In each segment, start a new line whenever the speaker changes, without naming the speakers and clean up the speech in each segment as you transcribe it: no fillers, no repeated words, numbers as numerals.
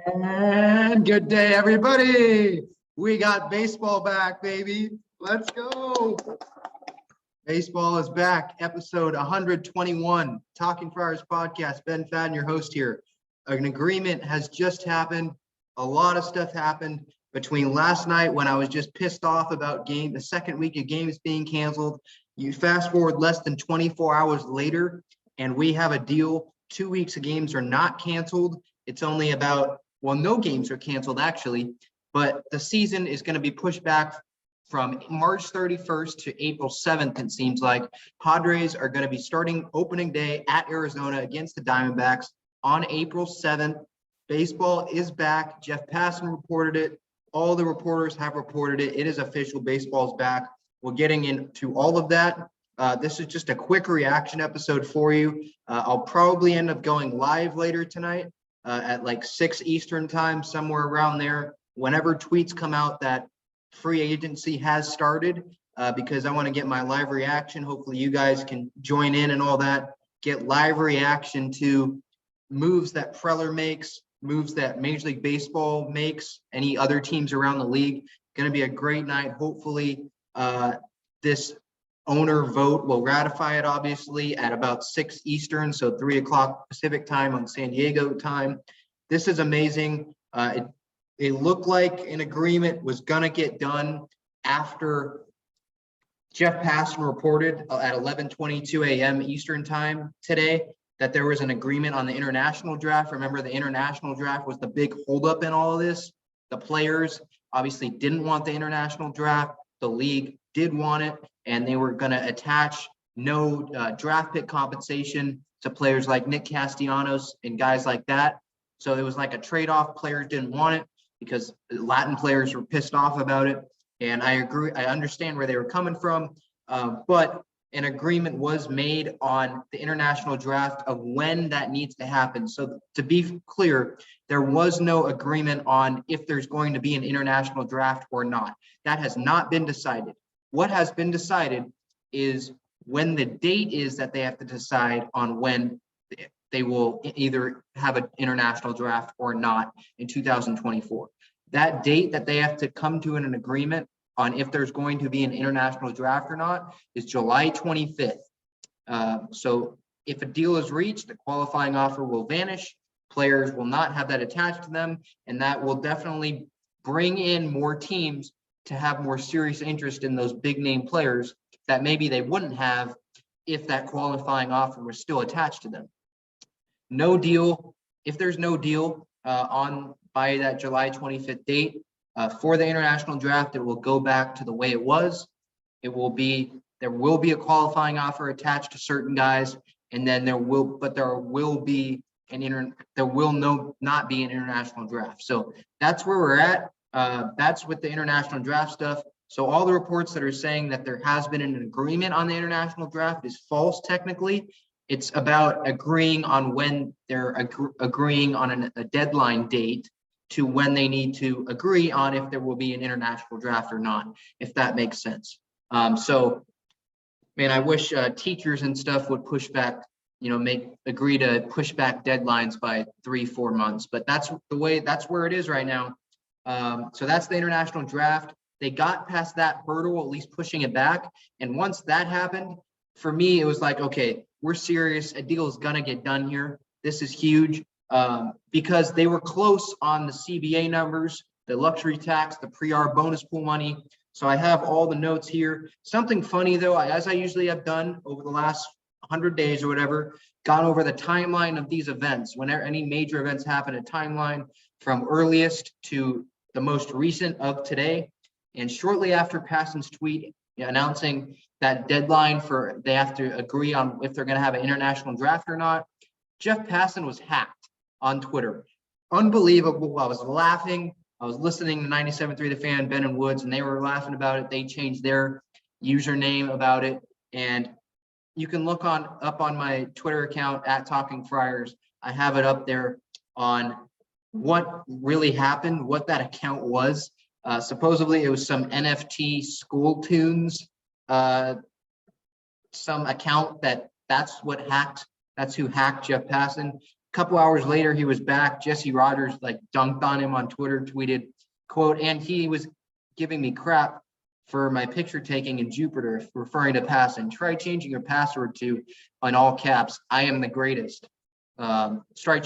And good day, everybody. We got baseball back, baby. Let's go. Baseball is back. Episode 121, Talking Friars podcast. Ben Fadden, your host here. An agreement has just happened. A lot of stuff happened between last night when I was just pissed off about the second week of games being canceled. You fast forward less than 24 hours later, and we have a deal. 2 weeks of games are not canceled. It's only about, well, no games are canceled actually, but the season is going to be pushed back from March 31st to April 7th, it seems like. Padres are going to be starting opening day at Arizona against the Diamondbacks on April 7th. Baseball is back. Jeff Passan reported it. All the reporters have reported it. It is official. Baseball's back. We're getting into all of that. This is just a quick reaction episode for you. I'll probably end up going live later tonight at like 6 Eastern time, somewhere around there. Whenever tweets come out that free agency has started, because I want to get my live reaction. Hopefully you guys can join in and all that. Get live reaction to moves that Preller makes, moves that Major League Baseball makes, any other teams around the league. Going to be a great night. Hopefully this owner vote will ratify it, obviously, at about 6 Eastern, so 3 o'clock Pacific time on San Diego time. This is amazing. It looked like an agreement was going to get done after Jeff Passan reported at 11:22 a.m. Eastern time today that there was an agreement on the international draft. Remember, the international draft was the big holdup in all of this. The players obviously didn't want the international draft. The league did want it, and they were going to attach no draft pick compensation to players like Nick Castellanos and guys like that. So it was like a trade-off. Players didn't want it because Latin players were pissed off about it. And I agree. I understand where they were coming from, but an agreement was made on the international draft of when that needs to happen. So to be clear, there was no agreement on if there's going to be an international draft or not. That has not been decided. What has been decided is when the date is that they have to decide on when they will either have an international draft or not in 2024. That date that they have to come to an agreement on if there's going to be an international draft or not is July 25th. So if a deal is reached, the qualifying offer will vanish. Players will not have that attached to them, and that will definitely bring in more teams to have more serious interest in those big name players that maybe they wouldn't have if that qualifying offer was still attached to them. No deal. If there's no deal by that July 25th date for the international draft, it will go back to the way it was. There will be a qualifying offer attached to certain guys, and then there will not be an international draft. So that's where we're at. That's with the international draft stuff. So all the reports that are saying that there has been an agreement on the international draft is false. Technically, it's about agreeing on when they're agreeing on a deadline date to when they need to agree on if there will be an international draft or not, if that makes sense. So, man, I wish teachers and stuff would push back, agree to push back deadlines by 3-4 months, but that's where it is right now. So that's the international draft. They got past that hurdle, at least pushing it back. And once that happened, for me, it was like, okay, we're serious. A deal is going to get done here. This is huge because they were close on the CBA numbers, the luxury tax, the pre-R bonus pool money. So I have all the notes here. Something funny, though, as I usually have done over the last 100 days or whatever, gone over the timeline of these events. Whenever any major events happen, a timeline from earliest to the most recent of today. And shortly after Passan's tweet announcing that deadline for they have to agree on if they're going to have an international draft or not, Jeff Passan was hacked on Twitter. Unbelievable. I was laughing. I was listening to 97.3 The Fan, Ben and Woods, and they were laughing about it. They changed their username about it. And you can look up on my Twitter account at Talking Friars. I have it up there on what really happened, what that account was. Supposedly it was some NFT school tunes, some account that's who hacked Jeff Passan. couple hours later, he was back. Jesse Rogers like dunked on him on Twitter, tweeted, quote, and he was giving me crap for my picture taking in Jupiter, referring to Passan. Try changing your password to, in all caps, I am the greatest. Try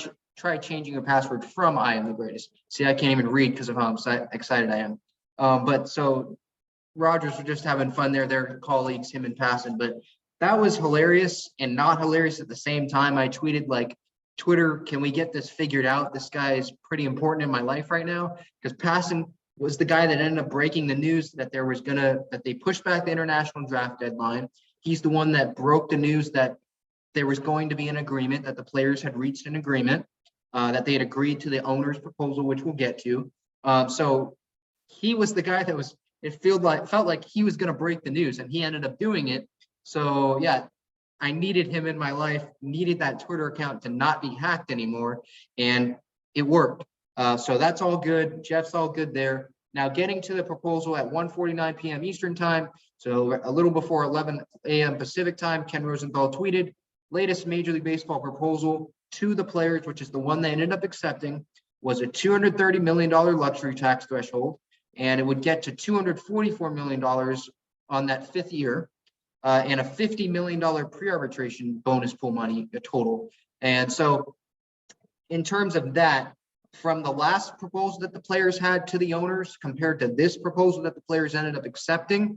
changing your password from I am the greatest. See, I can't even read because of how excited I am. But so Rogers was just having fun there. They're colleagues, him and Passan. But that was hilarious and not hilarious at the same time. I tweeted like, Twitter, can we get this figured out? This guy is pretty important in my life right now, because Passan was the guy that ended up breaking the news that that they pushed back the international draft deadline. He's the one that broke the news that there was going to be an agreement, that the players had reached an agreement, that they had agreed to the owner's proposal, which we'll get to. So he was the guy that was, it felt like he was going to break the news, and he ended up doing it. So yeah, I needed him in my life, needed that Twitter account to not be hacked anymore, and it worked. So that's all good. Jeff's all good there. Now getting to the proposal at 1:49 p.m. Eastern time, so a little before 11 a.m. Pacific time, Ken Rosenthal tweeted, latest Major League Baseball proposal to the players, which is the one they ended up accepting, was a $230 million luxury tax threshold, and it would get to $244 million on that fifth year. And a $50 million pre-arbitration bonus pool money total. And so in terms of that, from the last proposal that the players had to the owners compared to this proposal that the players ended up accepting,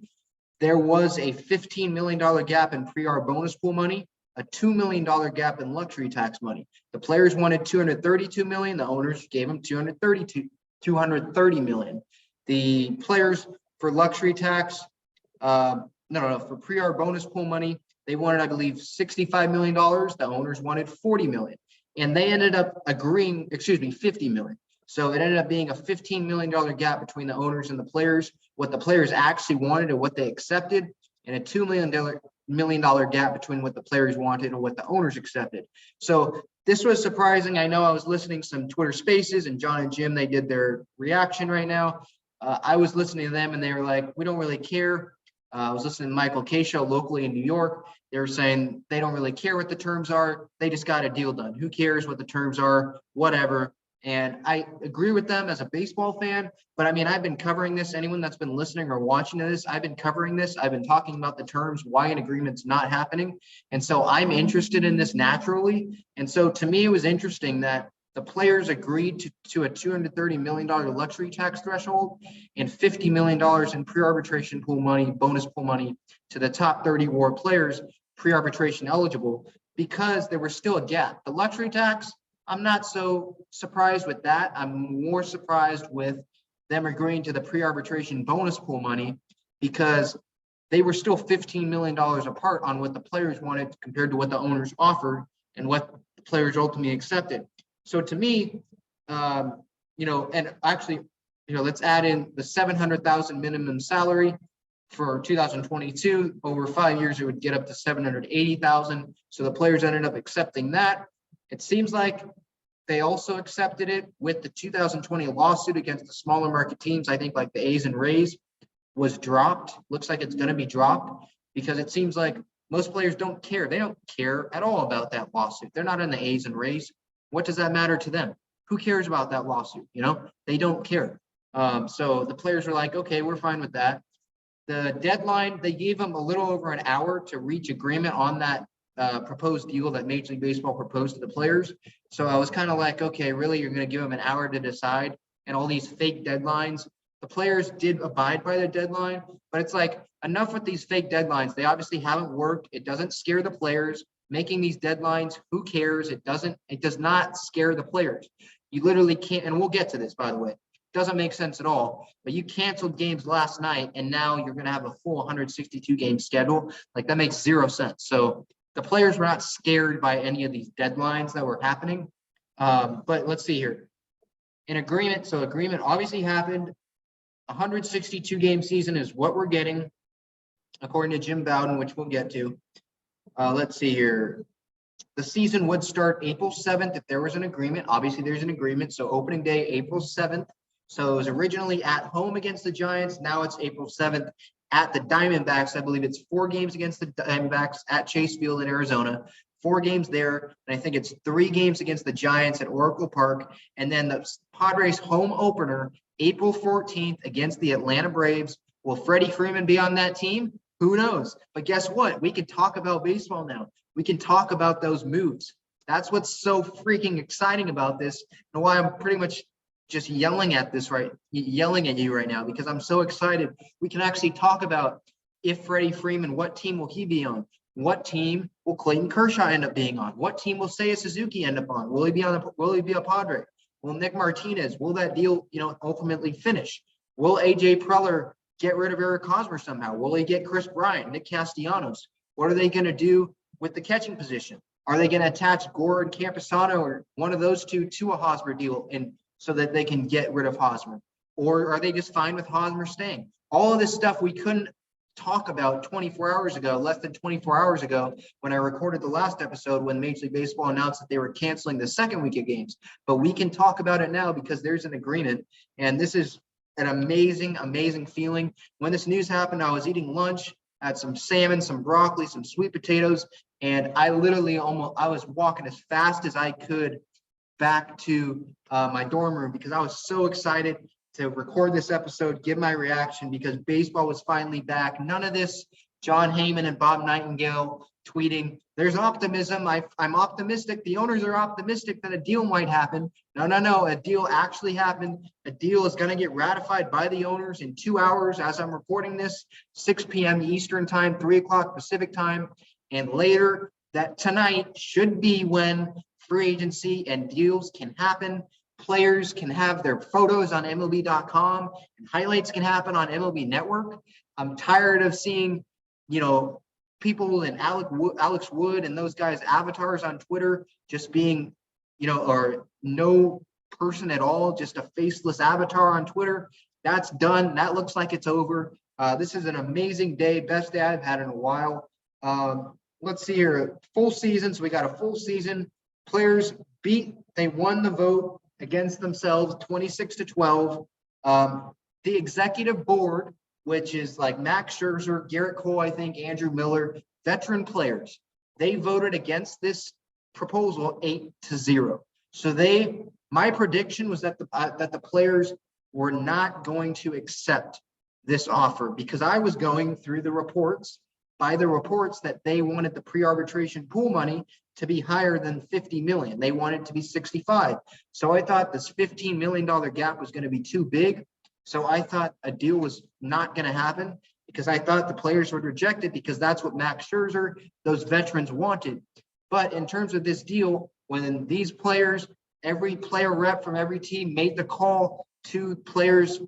there was a $15 million gap in pre-arb bonus pool money, a $2 million gap in luxury tax money. The players wanted $232 million, the owners gave them $230 million. The players for luxury tax, for pre-arb bonus pool money, they wanted, I believe, $65 million. The owners wanted $40 million. And they ended up agreeing, $50 million. So it ended up being a $15 million gap between the owners and the players, what the players actually wanted and what they accepted, and a $2 million gap between what the players wanted and what the owners accepted. So this was surprising. I know I was listening to some Twitter Spaces, and John and Jim, they did their reaction right now. I was listening to them, and they were like, we don't really care. I was listening to Michael K. Show locally in New York. They were saying they don't really care what the terms are. They just got a deal done. Who cares what the terms are? Whatever. And I agree with them as a baseball fan. But I mean, I've been covering this. Anyone that's been listening or watching this, I've been covering this. I've been talking about the terms, why an agreement's not happening. And so I'm interested in this naturally. And so to me, it was interesting that the players agreed to a $230 million luxury tax threshold and $50 million in pre-arbitration pool money, bonus pool money to the top 30 WAR players pre-arbitration eligible, because there was still a gap. The luxury tax, I'm not so surprised with that. I'm more surprised with them agreeing to the pre-arbitration bonus pool money, because they were still $15 million apart on what the players wanted compared to what the owners offered and what the players ultimately accepted. So to me, and actually, let's add in the $700,000 minimum salary for 2022. Over 5 years, it would get up to $780,000. So the players ended up accepting that. It seems like they also accepted it with the 2020 lawsuit against the smaller market teams. I think like the A's and Rays was dropped. Looks like it's going to be dropped, because it seems like most players don't care. They don't care at all about that lawsuit. They're not in the A's and Rays. What does that matter to them? Who cares about that lawsuit? They don't care. So the players were like, okay, we're fine with that. The deadline, they gave them a little over an hour to reach agreement on that proposed deal that Major League Baseball proposed to the players. So I was kind of like, okay, really, you're going to give them an hour to decide, and all these fake deadlines. The players did abide by their deadline, but it's like, enough with these fake deadlines. They obviously haven't worked. It doesn't scare the players. Making these deadlines, who cares? It does not scare the players. You literally can't, and we'll get to this, by the way. It doesn't make sense at all, but you canceled games last night, and now you're going to have a full 162 game schedule. Like, that makes zero sense. So the players were not scared by any of these deadlines that were happening. But let's see here. An agreement. So agreement obviously happened. 162 game season is what we're getting, according to Jim Bowden, which we'll get to. Let's see here. The season would start April 7th if there was an agreement. Obviously, there's an agreement. So opening day, April 7th. So it was originally at home against the Giants. Now it's April 7th at the Diamondbacks. I believe it's 4 games against the Diamondbacks at Chase Field in Arizona, 4 games there, and I think it's 3 games against the Giants at Oracle Park, and then the Padres home opener, April 14th against the Atlanta Braves. Will Freddie Freeman be on that team? Who knows? But guess what? We can talk about baseball now. We can talk about those moves. That's what's so freaking exciting about this, and why I'm pretty much just yelling at you right now, because I'm so excited. We can actually talk about, if Freddie Freeman, what team will he be on? What team will Clayton Kershaw end up being on? What team will Seiya Suzuki end up on? Will he be a Padre? Will Nick Martinez, will that deal, ultimately finish? Will AJ Preller get rid of Eric Hosmer somehow? Will he get Chris Bryant, Nick Castellanos? What are they going to do with the catching position? Are they going to attach Gore and Camposano or one of those two to a Hosmer deal, and so that they can get rid of Hosmer? Or are they just fine with Hosmer staying? All of this stuff we couldn't talk about 24 hours ago, less than 24 hours ago, when I recorded the last episode, when Major League Baseball announced that they were canceling the second week of games. But we can talk about it now because there's an agreement, and this is an amazing, amazing feeling. When this news happened, I was eating lunch, had some salmon, some broccoli, some sweet potatoes, and I was walking as fast as I could back to my dorm room, because I was so excited to record this episode, give my reaction, because baseball was finally back. None of this John Heyman and Bob Nightingale tweeting, there's optimism. I'm optimistic. The owners are optimistic that a deal might happen. No. A deal actually happened. A deal is going to get ratified by the owners in 2 hours as I'm recording this, 6 p.m. Eastern time, 3 o'clock Pacific time. And later that tonight should be when free agency and deals can happen. Players can have their photos on MLB.com, and highlights can happen on MLB Network. I'm tired of seeing, people and Alex Wood and those guys' avatars on Twitter just being, or no person at all, just a faceless avatar on Twitter. That's done. That looks like it's over. This is an amazing day, best day I've had in a while. Let's see here, full season. So we got a full season. Players they won the vote against themselves, 26-12. The executive board, which is like Max Scherzer, Garrett Cole, I think, Andrew Miller, veteran players, they voted against this proposal 8-0. So my prediction was that the players were not going to accept this offer, because I was going through the reports that they wanted the pre-arbitration pool money to be higher than 50 million. They wanted it to be 65. So I thought this $15 million gap was going to be too big. So I thought a deal was not going to happen, because I thought the players would reject it, because that's what Max Scherzer, those veterans, wanted. But in terms of this deal, when these players, every player rep from every team made the call to players,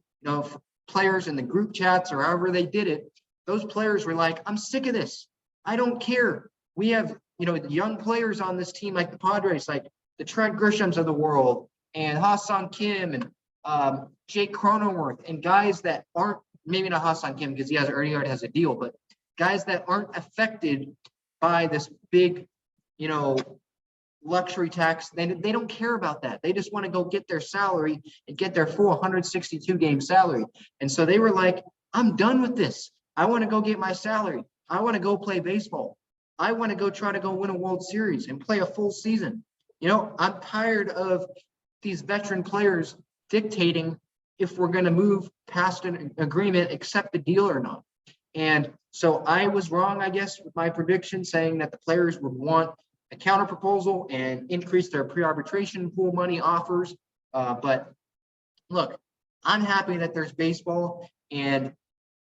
players in the group chats or however they did it, those players were like, I'm sick of this. I don't care. We have, young players on this team, like the Padres, like the Trent Grishams of the world, and Ha-Seong Kim, and Jake Cronenworth, and guys that aren't, maybe not Ha-Seong Kim because he already has a deal, but guys that aren't affected by this big, luxury tax. They don't care about that. They just want to go get their salary and get their full 162 game salary. And so they were like, I'm done with this. I want to go get my salary. I want to go play baseball. I want to go try to go win a World Series and play a full season. I'm tired of these veteran players dictating if we're going to move past an agreement, accept the deal or not. And so I was wrong, I guess, with my prediction, saying that the players would want a counter proposal and increase their pre-arbitration pool money offers. But look, I'm happy that there's baseball, and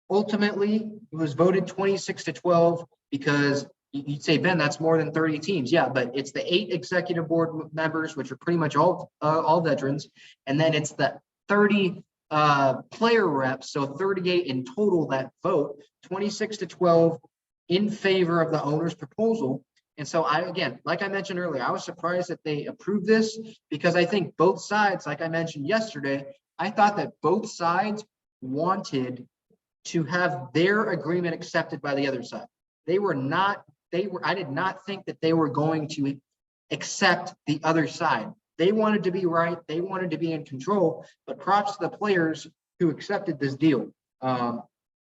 ultimately it was voted 26-12, because you'd say, Ben, that's more than 30 teams. Yeah, but it's the 8 executive board members, which are pretty much all veterans, and then it's the 30 player reps, so 38 in total that vote, 26-12 in favor of the owner's proposal. And so again, like I mentioned earlier, I was surprised that they approved this, because I think both sides, like I mentioned yesterday, I thought that both sides wanted to have their agreement accepted by the other side. I did not think that they were going to accept the other side. They wanted to be right. They wanted to be in control, but props to the players who accepted this deal.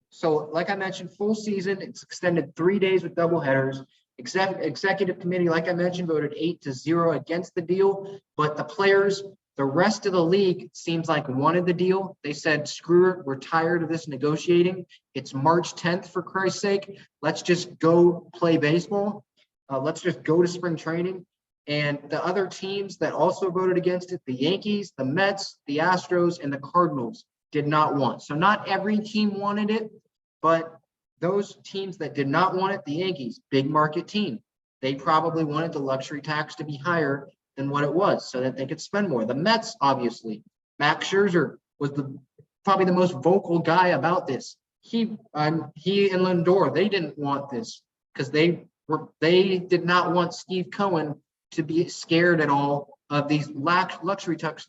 So like I mentioned, full season, it's extended 3 days with double headers. Executive committee, like I mentioned, voted 8-0 against the deal, but the players, the rest of the league seems like wanted the deal. They said, screw it, we're tired of this negotiating. It's March 10th, for Christ's sake. Let's just go play baseball. Let's just go to spring training. And the other teams that also voted against it, the Yankees, the Mets, the Astros, and the Cardinals did not want. So not every team wanted it, but those teams that did not want it, the Yankees, big market team, they probably wanted the luxury tax to be higher than what it was so that they could spend more. The Mets, obviously, Max Scherzer was probably the most vocal guy about this. He and Lindor, they didn't want this because they did not want Steve Cohen to be scared at all of these luxury tax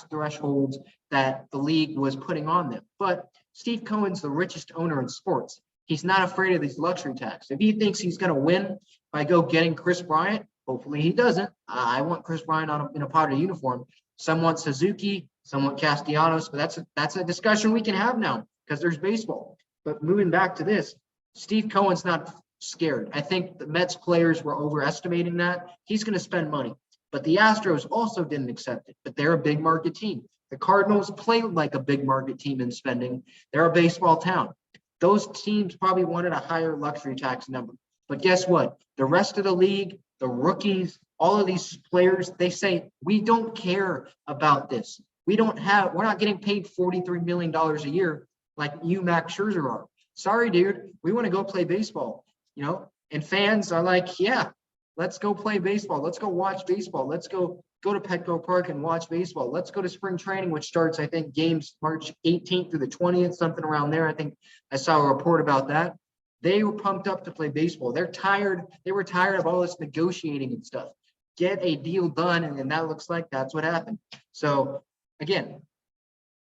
thresholds that the league was putting on them. But Steve Cohen's the richest owner in sports. He's not afraid of these luxury tax. If he thinks he's going to win by getting Chris Bryant, hopefully he doesn't. I want Chris Bryant in a Padre uniform. Some want Suzuki, some want Castellanos, but that's a discussion we can have now because there's baseball. But moving back to this, Steve Cohen's not scared. I think the Mets players were overestimating that. He's going to spend money. But the Astros also didn't accept it, but they're a big market team. The Cardinals play like a big market team in spending. They're a baseball town. Those teams probably wanted a higher luxury tax number. But guess what? The rest of the league, the rookies, all of these players, they say, we don't care about this. We're not getting paid $43 million a year like you, Max Scherzer, are. Sorry, dude. We want to go play baseball, and fans are like, yeah, let's go play baseball. Let's go watch baseball. Let's go to Petco Park and watch baseball. Let's go to spring training, which starts, I think, games March 18th through the 20th, something around there. I think I saw a report about that. They were pumped up to play baseball. They're tired. They were tired of all this negotiating and stuff. Get a deal done, and that looks like that's what happened. So, again,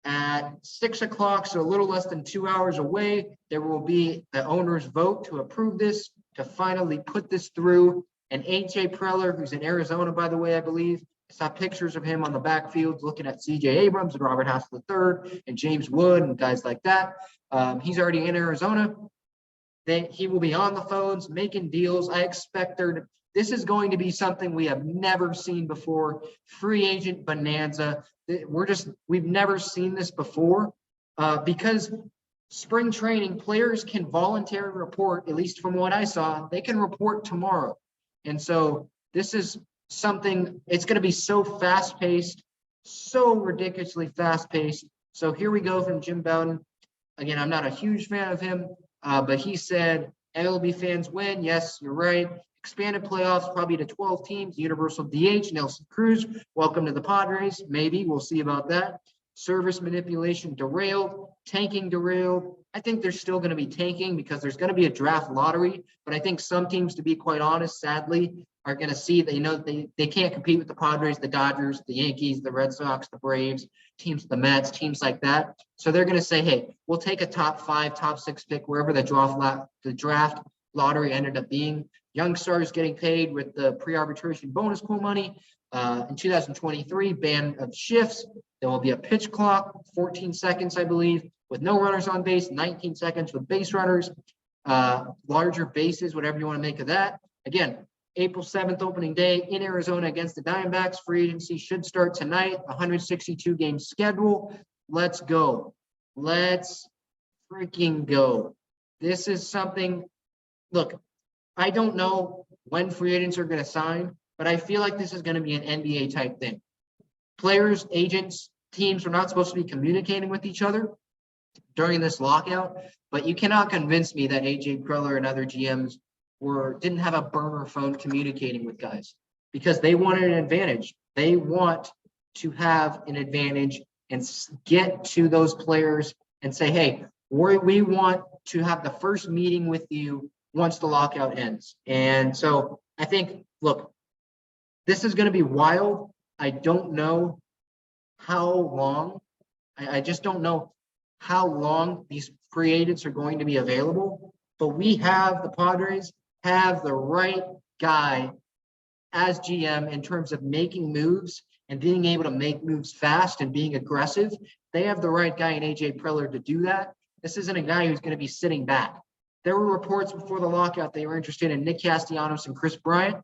at 6 o'clock, so a little less than 2 hours away, there will be the owners' vote to approve this, to finally put this through. And AJ Preller, who's in Arizona, by the way, I believe, I saw pictures of him on the backfield looking at CJ Abrams and Robert Hassel III and James Wood and guys like that. He's already in Arizona. Then he will be on the phones making deals. I expect this is going to be something we have never seen before. Free agent bonanza. We've never seen this before because spring training players can voluntarily report, at least from what I saw, they can report tomorrow. And so this is something, it's going to be so fast-paced, so ridiculously fast-paced. So here we go from Jim Bowden. Again, I'm not a huge fan of him, but he said, MLB fans win. Yes, you're right. Expanded playoffs, probably to 12 teams. Universal DH, Nelson Cruz. Welcome to the Padres. Maybe. We'll see about that. Service manipulation derailed. Tanking derailed. I think there's still going to be tanking because there's going to be a draft lottery. But I think some teams, to be quite honest, sadly, are going to see that, they can't compete with the Padres, the Dodgers, the Yankees, the Red Sox, the Braves, teams, the Mets, teams like that. So they're going to say, hey, we'll take a top 5, top 6 pick, wherever the draft lottery ended up being. Young stars getting paid with the pre-arbitration bonus pool money. In 2023, ban of shifts. There will be a pitch clock, 14 seconds, I believe, with no runners on base, 19 seconds with base runners, larger bases, whatever you want to make of that. Again, April 7th opening day in Arizona against the Diamondbacks. Free agency should start tonight. 162 game schedule. Let's go. Let's freaking go. This is something. Look, I don't know when free agents are going to sign, but I feel like this is going to be an NBA type thing. Players, agents, teams are not supposed to be communicating with each other during this lockout, but you cannot convince me that AJ Preller and other GMs didn't have a burner phone communicating with guys because they wanted an advantage. They want to have an advantage and get to those players and say, hey, we want to have the first meeting with you once the lockout ends. And so I think, look, this is going to be wild. I don't know how long. I just don't know how long these free agents are going to be available. But the Padres have the right guy as GM in terms of making moves and being able to make moves fast and being aggressive. They have the right guy in AJ Preller to do that. This isn't a guy who's going to be sitting back. There were reports before the lockout they were interested in Nick Castellanos and Chris Bryant.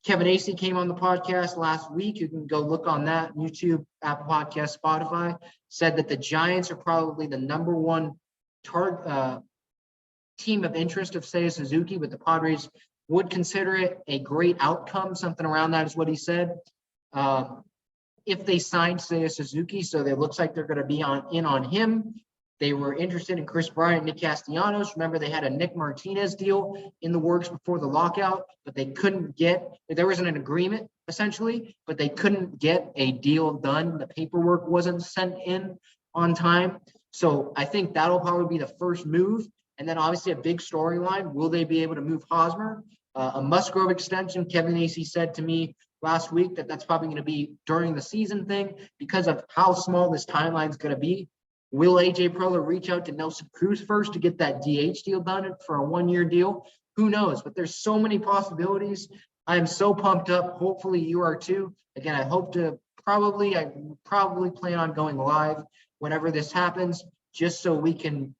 Kevin Acee came on the podcast last week. You can go look on that, YouTube, Apple Podcast, Spotify, said that the Giants are probably the number one team of interest of Seiya Suzuki, but the Padres would consider it a great outcome. Something around that is what he said. If they signed Seiya Suzuki, so it looks like they're going to be in on him. They were interested in Chris Bryant, Nick Castellanos. Remember, they had a Nick Martinez deal in the works before the lockout, but they couldn't there wasn't an agreement, essentially, but they couldn't get a deal done. The paperwork wasn't sent in on time. So I think that'll probably be the first move. And then obviously a big storyline, will they be able to move Hosmer? A Musgrove extension, Kevin Acee said to me last week that that's probably going to be during the season thing because of how small this timeline is going to be. Will AJ Preller reach out to Nelson Cruz first to get that DH deal done for a one-year deal? Who knows? But there's so many possibilities. I am so pumped up. Hopefully you are too. Again, I probably plan on going live whenever this happens, just so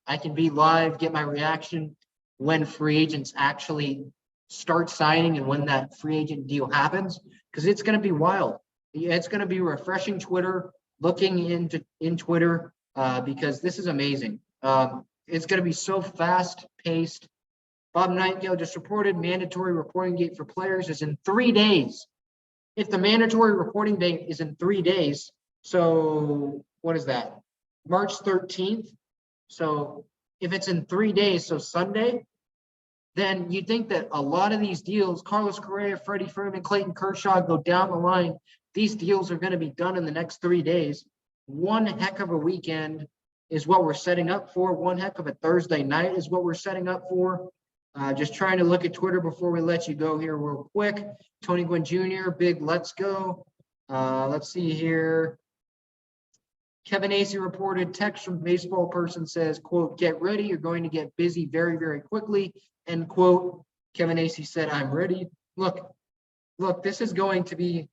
I can be live, get my reaction when free agents actually start signing and when that free agent deal happens, because it's going to be wild. It's going to be refreshing Twitter, looking in Twitter, because this is amazing. It's going to be so fast-paced. Bob Nightingale just reported mandatory reporting date for players is in 3 days. If the mandatory reporting date is in 3 days, so what is that? March 13th. So if it's in 3 days, so Sunday, then you think that a lot of these deals, Carlos Correa, Freddie Freeman, Clayton Kershaw, go down the line. These deals are going to be done in the next 3 days. One heck of a weekend is what we're setting up for. One heck of a Thursday night is what we're setting up for. Just trying to look at Twitter before we let you go here real quick. Tony Gwynn Jr., big let's go. Let's see here. Kevin Acee reported, text from baseball person says, quote, get ready. You're going to get busy very, very quickly, end quote. Kevin Acee said, I'm ready. Look, this is going to be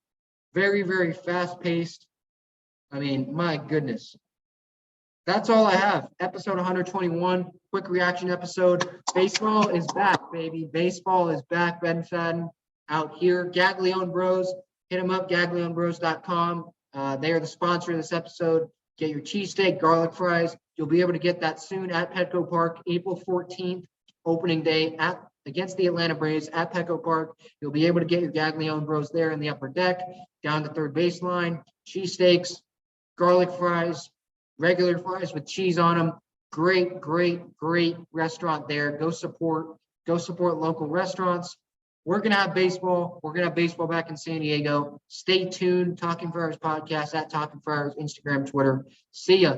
very, very fast paced. I mean, my goodness. That's all I have. Episode 121, quick reaction episode. Baseball is back, baby. Baseball is back. Ben Fadden out here. Gaglione Bros. Hit them up, gaglionebros.com. They are the sponsor of this episode. Get your cheesesteak, garlic fries. You'll be able to get that soon at Petco Park, April 14th, opening day against the Atlanta Braves at Petco Park. You'll be able to get your Gaglione Bros there in the upper deck, down the third baseline. Cheesesteaks, garlic fries, regular fries with cheese on them. Great, great, great restaurant there. Go support local restaurants. We're going to have baseball. We're going to have baseball back in San Diego. Stay tuned. Talking Friars podcast at Talking Friars, Instagram, Twitter. See ya.